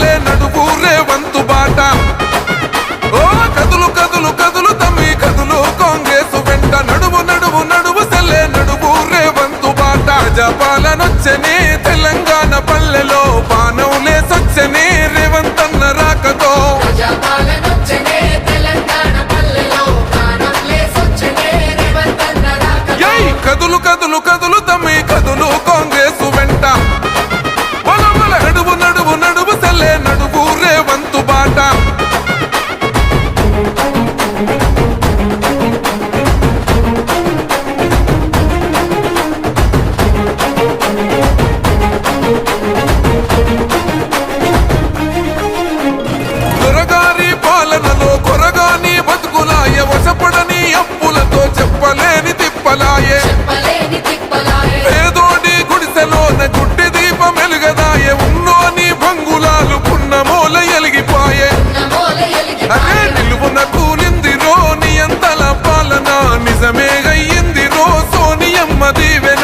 సెల్లే నడువు రేవంతు బాట. ఓ కదులు కదులు కదులు తమ్మి కదులు కాంగ్రెసు వెంట నడువు నడువు నడువు సెల్లే నడువు రేవంతు బాట. ప్రజాపాలనొచ్చని తెలంగాణ పల్లెలో బాణం లేసొచ్చని రేవంతన్న రాకతో. కదులు కదులు కదులు తమ్మి కదులు కాంగ్రెసు వెంట బల బల నడువు నడువు నడువు సెల్లే నడువు రేవంతు బాట. దొరగారి పాలనలో కొరగాని బతుకులాయ వశపడని అప్పులతో చెప్పలేని తిప్పలాయే. పేదోడి గుడిసెలోన గుడ్డి దీపం వెలుగదాయే. ఉన్నోని భంగులాలు పున్నమూల ఎలిగిపాయే. అదే నిలువున కూలిందిరో నియంతల పాలన నిజమే అయ్యిందిరో సోనియమ్మ దీవెన.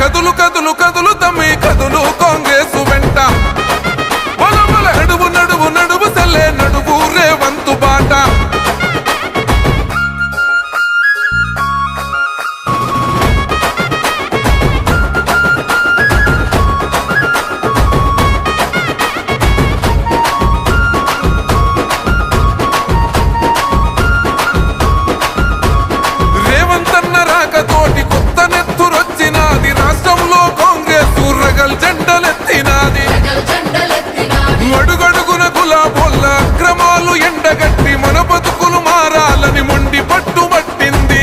కదులు కదులు కదులు తమ్మి కదులు కాంగ్రెసు వెంట బల బల నడువు నడువు నడువు సెల్లే నడువు రేవంతు బాట. రేవంతన్న రాకతోటి కొత్త నెత్తురొచ్చినాది. రాష్ట్రంలో కాంగ్రెస్ రగల్ జెండలెత్తినాది. అడుగడుగున గులాబోళ్ళ అక్రమాలు ఎండగట్టి మన బతుకులు మారాలని మొండి పట్టుబట్టింది.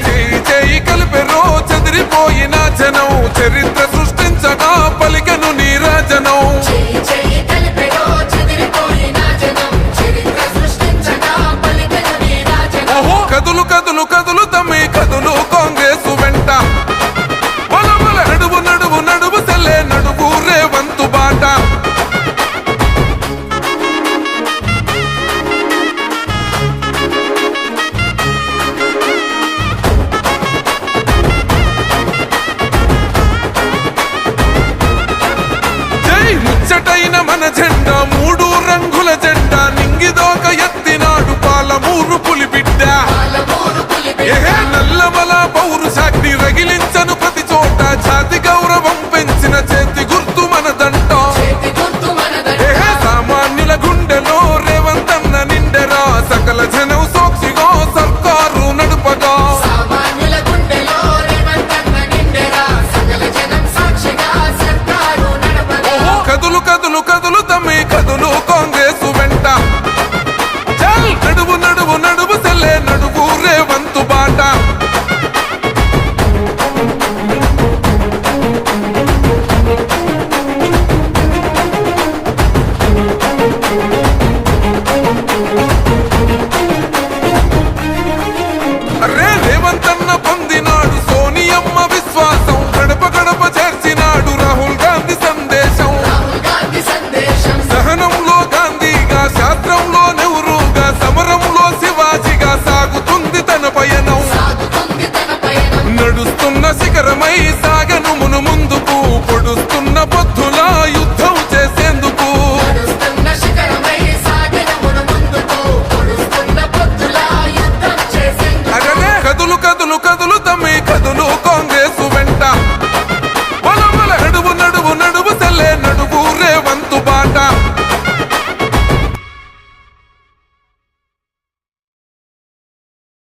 చేయి చేయి కలిపెరో చెదిరిపోయిన జనం చరిత్ర సృష్టించగా పలికను నీరాజనం. ఓహో కదులు కదులు కదులు తమ్మి కదులు కాంగ్రెసు వెంట బల బల నడువు నడువు నడువు సెల్లే నడువు రేవంతు బాట. జై ముచ్చటైన మన జెండా మూడు రంగుల జెండా నింగిదోక ఎత్తినాడు పాలమూరు పులిబిడ్డ. నల్లమల పౌరుషాగ్ని రగిలించను ప్రతి చోట. జాతి గౌరవం పెంచిన చేతి గుర్తు మనదంట. సామాన్యుల గుండెలో రేవంతన్న నిండెరా సకల జనం సాక్షిగా సర్కారు నడుపగా. కదులు కదులు కదులు తమ్మి కదులు కాంగ్రెసు వెంట చల్ నడువు నడువు నడువు సెల్లే నడువు రేవంతు బాట. అరే రేవంతన్న పొందినాడు సోనియమ్మ విశ్వాసం. గడప గడప చేర్చినాడు రాహుల్ గాంధీ సందేశం. సహనంలో గాంధీగా శాస్త్రంలో నెహ్రూగా సమరంలో శివాజీగా సాగుతుంది తన పయనం. నడుస్తున్న శిఖరమై సాగను మును ముందుకు పొడుస్తున్న పొద్దుల